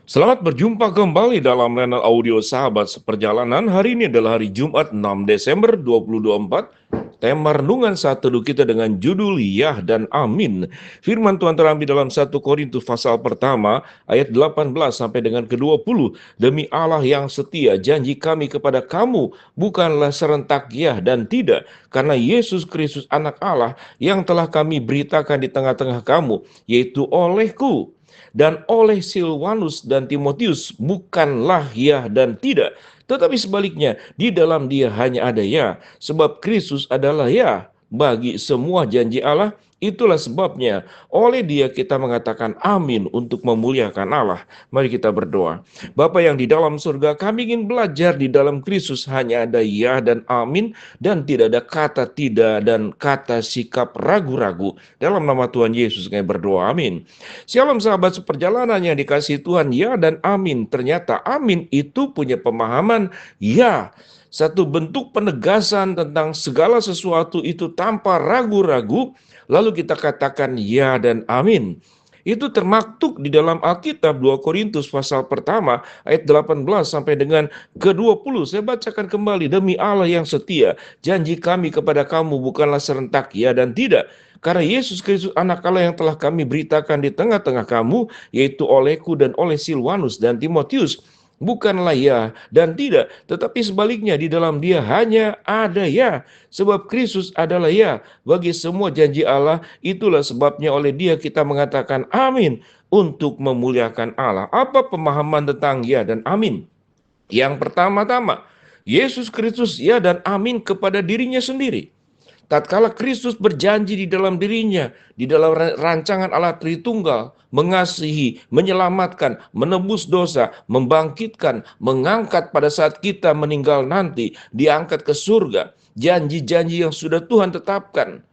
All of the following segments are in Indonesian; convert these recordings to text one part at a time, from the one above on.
Selamat berjumpa kembali dalam Renal Audio Sahabat Seperjalanan. Hari ini adalah hari Jumat 6 Desember 2024. Tema renungan saat teduh kita dengan judul Ya dan Amin. Firman Tuhan terambil dalam 1 Korintus pasal pertama ayat 18 sampai dengan ke-20. Demi Allah yang setia, janji kami kepada kamu bukanlah serentak ya dan tidak, karena Yesus Kristus anak Allah yang telah kami beritakan di tengah-tengah kamu, yaitu olehku dan oleh Silwanus dan Timotius, bukanlah ya dan tidak, tetapi sebaliknya, di dalam dia hanya ada ya, sebab Kristus adalah ya bagi semua janji Allah. Itulah sebabnya oleh dia kita mengatakan amin untuk memuliakan Allah. Mari kita berdoa. Bapa yang di dalam surga, kami ingin belajar di dalam Kristus hanya ada ya dan amin, dan tidak ada kata tidak dan kata sikap ragu-ragu. Dalam nama Tuhan Yesus kami berdoa, amin. Shalom sahabat seperjalanan yang dikasihi Tuhan, ya dan amin. Ternyata amin itu punya pemahaman ya, satu bentuk penegasan tentang segala sesuatu itu tanpa ragu-ragu, lalu kita katakan ya dan amin. Itu termaktub di dalam Alkitab 2 Korintus pasal pertama ayat 18 sampai dengan ke-20. Saya bacakan kembali. Demi Allah yang setia, janji kami kepada kamu bukanlah serentak ya dan tidak, karena Yesus Kristus anak Allah yang telah kami beritakan di tengah-tengah kamu, yaitu olehku dan oleh Silwanus dan Timotius, bukanlah ya dan tidak, tetapi sebaliknya, di dalam dia hanya ada ya, sebab Kristus adalah ya bagi semua janji Allah. Itulah sebabnya oleh dia kita mengatakan amin untuk memuliakan Allah. Apa pemahaman tentang ya dan amin? Yang pertama-tama, Yesus Kristus ya dan amin kepada dirinya sendiri. Tatkala Kristus berjanji di dalam dirinya, di dalam rancangan Allah Tritunggal, mengasihi, menyelamatkan, menebus dosa, membangkitkan, mengangkat pada saat kita meninggal nanti, diangkat ke surga, janji-janji yang sudah Tuhan tetapkan.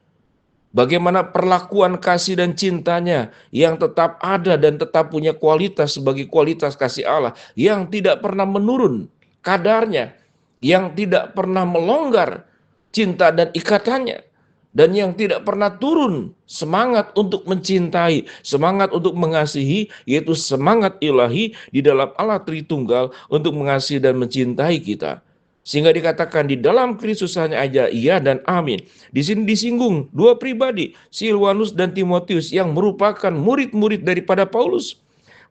Bagaimana perlakuan kasih dan cintanya yang tetap ada dan tetap punya kualitas sebagai kualitas kasih Allah yang tidak pernah menurun kadarnya, yang tidak pernah melonggar cinta dan ikatannya, dan yang tidak pernah turun semangat untuk mencintai, semangat untuk mengasihi, yaitu semangat ilahi di dalam Allah Tritunggal untuk mengasihi dan mencintai kita. Sehingga dikatakan di dalam Kristus hanya aja iya dan amin. Di sini disinggung dua pribadi, Silwanus dan Timotius, yang merupakan murid-murid daripada Paulus.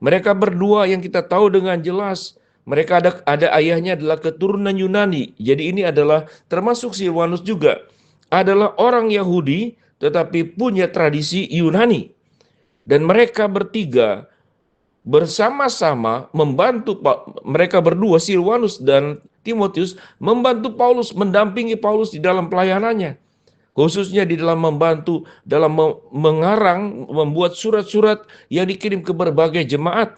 Mereka berdua yang kita tahu dengan jelas, mereka ada ayahnya adalah keturunan Yunani. Jadi ini adalah termasuk Silwanus juga adalah orang Yahudi tetapi punya tradisi Yunani. Dan mereka bertiga bersama-sama membantu, mereka berdua Silwanus dan Timotius membantu Paulus, mendampingi Paulus di dalam pelayanannya, khususnya di dalam membantu dalam mengarang, membuat surat-surat yang dikirim ke berbagai jemaat.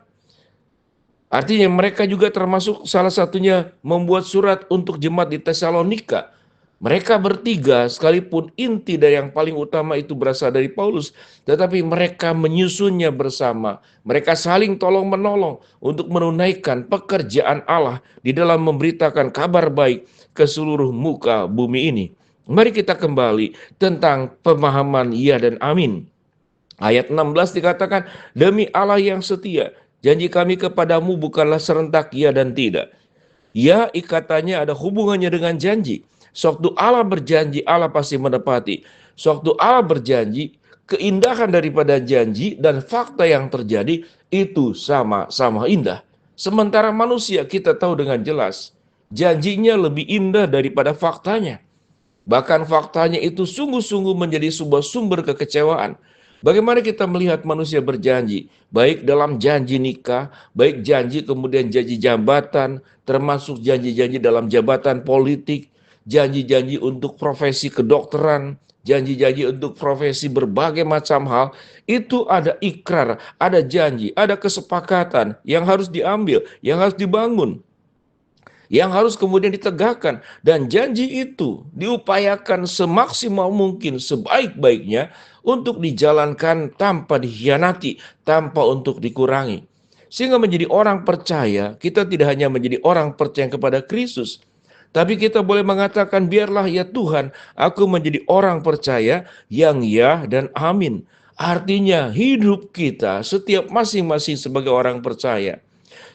Artinya mereka juga termasuk salah satunya membuat surat untuk jemaat di Tesalonika. Mereka bertiga, sekalipun inti dari yang paling utama itu berasal dari Paulus, tetapi mereka menyusunnya bersama. Mereka saling tolong-menolong untuk menunaikan pekerjaan Allah di dalam memberitakan kabar baik ke seluruh muka bumi ini. Mari kita kembali tentang pemahaman ya dan amin. Ayat 16 dikatakan, demi Allah yang setia, janji kami kepadamu bukanlah serentak ya dan tidak. Ya, ikatannya ada hubungannya dengan janji. Sewaktu Allah berjanji, Allah pasti menepati. Sewaktu Allah berjanji, keindahan daripada janji dan fakta yang terjadi itu sama-sama indah. Sementara manusia kita tahu dengan jelas, janjinya lebih indah daripada faktanya. Bahkan faktanya itu sungguh-sungguh menjadi sebuah sumber kekecewaan. Bagaimana kita melihat manusia berjanji, baik dalam janji nikah, baik janji kemudian janji jabatan, termasuk janji-janji dalam jabatan politik, janji-janji untuk profesi kedokteran, janji-janji untuk profesi berbagai macam hal, itu ada ikrar, ada janji, ada kesepakatan yang harus diambil, yang harus dibangun, yang harus kemudian ditegakkan. Dan janji itu diupayakan semaksimal mungkin, sebaik-baiknya untuk dijalankan tanpa dikhianati, tanpa untuk dikurangi. Sehingga menjadi orang percaya, kita tidak hanya menjadi orang percaya kepada Kristus, tapi kita boleh mengatakan, biarlah ya Tuhan, aku menjadi orang percaya yang ya dan amin. Artinya hidup kita setiap masing-masing sebagai orang percaya,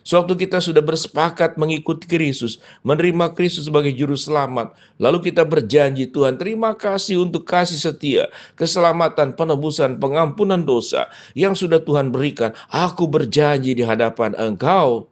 Sewaktu kita sudah bersepakat mengikuti Kristus, menerima Kristus sebagai juru selamat, lalu kita berjanji, Tuhan terima kasih untuk kasih setia, keselamatan, penebusan, pengampunan dosa yang sudah Tuhan berikan. Aku berjanji di hadapan Engkau,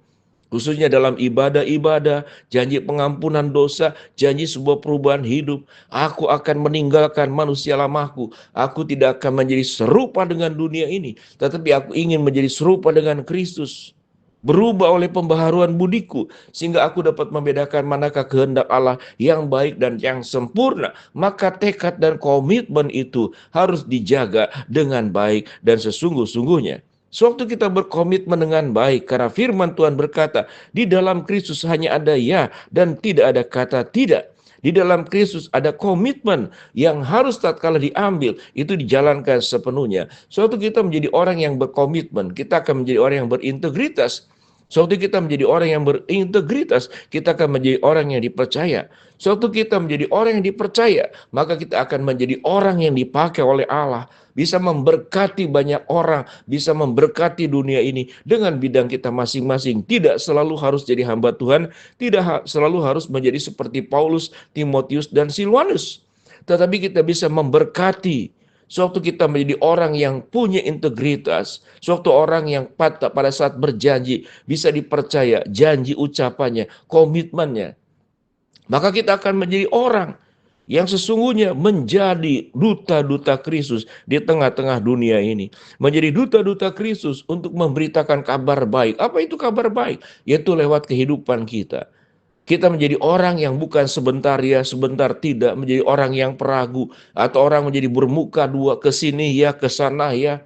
khususnya dalam ibadah-ibadah, janji pengampunan dosa, janji sebuah perubahan hidup. Aku akan meninggalkan manusia lamaku. Aku tidak akan menjadi serupa dengan dunia ini, tetapi aku ingin menjadi serupa dengan Kristus. Berubah oleh pembaharuan budiku, sehingga aku dapat membedakan manakah kehendak Allah yang baik dan yang sempurna. Maka tekad dan komitmen itu harus dijaga dengan baik dan sesungguh-sungguhnya. Sewaktu kita berkomitmen dengan baik, karena firman Tuhan berkata, di dalam Kristus hanya ada ya dan tidak ada kata tidak. Di dalam Kristus ada komitmen yang harus tatkala diambil, itu dijalankan sepenuhnya. Sewaktu kita menjadi orang yang berkomitmen, kita akan menjadi orang yang berintegritas. Sewaktu kita menjadi orang yang berintegritas, kita akan menjadi orang yang dipercaya. Sewaktu kita menjadi orang yang dipercaya, maka kita akan menjadi orang yang dipakai oleh Allah. Bisa memberkati banyak orang, bisa memberkati dunia ini dengan bidang kita masing-masing. Tidak selalu harus jadi hamba Tuhan, tidak selalu harus menjadi seperti Paulus, Timotius, dan Silwanus. Tetapi kita bisa memberkati. Sewaktu kita menjadi orang yang punya integritas, sewaktu orang yang pada saat berjanji bisa dipercaya, janji ucapannya, komitmennya, maka kita akan menjadi orang yang sesungguhnya menjadi duta-duta Kristus di tengah-tengah dunia ini. Menjadi duta-duta Kristus untuk memberitakan kabar baik. Apa itu kabar baik? Yaitu lewat kehidupan kita. Kita menjadi orang yang bukan sebentar ya, sebentar tidak, menjadi orang yang peragu, atau orang menjadi bermuka dua, ke sini ya, ke sana ya,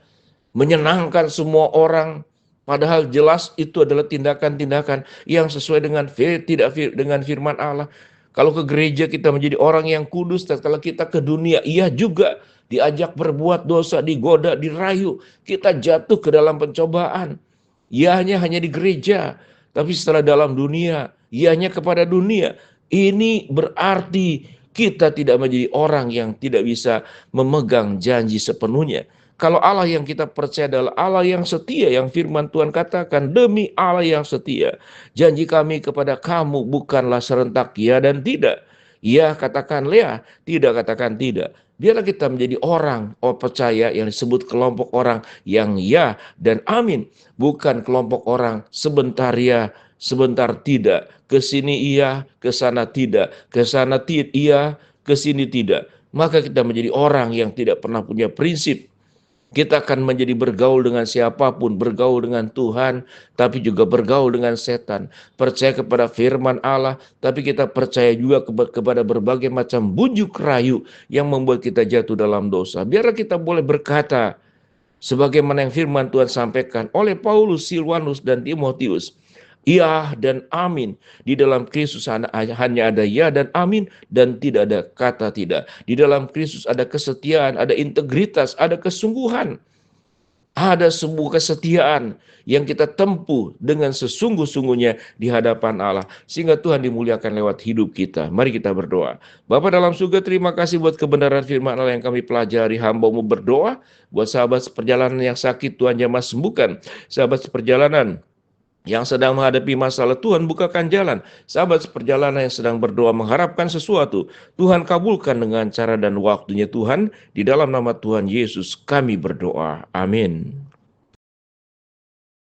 menyenangkan semua orang, padahal jelas itu adalah tindakan-tindakan yang sesuai dengan tidak dengan firman Allah. Kalau ke gereja kita menjadi orang yang kudus, kalau kita ke dunia, iya juga diajak berbuat dosa, digoda, dirayu, kita jatuh ke dalam pencobaan. Ianya hanya di gereja, tapi setelah dalam dunia, ianya kepada dunia. Ini berarti kita tidak menjadi orang yang tidak bisa memegang janji sepenuhnya. Kalau Allah yang kita percaya adalah Allah yang setia, yang firman Tuhan katakan, demi Allah yang setia, janji kami kepada kamu bukanlah serentak ya dan tidak. Ya katakan ya, tidak katakan tidak. Biarlah kita menjadi orang percaya yang disebut kelompok orang yang ya dan amin. Bukan kelompok orang sebentar ya, sebentar tidak. Ke sini iya, ke sana tidak. Ke sana iya, ke sini tidak. Maka kita menjadi orang yang tidak pernah punya prinsip. Kita akan menjadi bergaul dengan siapapun, bergaul dengan Tuhan, tapi juga bergaul dengan setan. Percaya kepada firman Allah, tapi kita percaya juga kepada berbagai macam bujuk rayu yang membuat kita jatuh dalam dosa. Biarlah kita boleh berkata, sebagaimana yang firman Tuhan sampaikan oleh Paulus, Silwanus, dan Timotius. Ya dan amin. Di dalam Kristus hanya ada ya dan amin, dan tidak ada kata tidak. Di dalam Kristus ada kesetiaan, ada integritas, ada kesungguhan. Ada sebuah kesetiaan yang kita tempuh dengan sesungguh-sungguhnya di hadapan Allah, sehingga Tuhan dimuliakan lewat hidup kita. Mari kita berdoa. Bapa dalam surga, terima kasih buat kebenaran firman Allah yang kami pelajari. Hamba-Mu berdoa buat sahabat seperjalanan yang sakit, Tuhan jamah sembuhkan. Sahabat seperjalanan yang sedang menghadapi masalah, Tuhan bukakan jalan. Sahabat seperjalanan yang sedang berdoa mengharapkan sesuatu, Tuhan kabulkan dengan cara dan waktunya Tuhan. Di dalam nama Tuhan Yesus kami berdoa. Amin.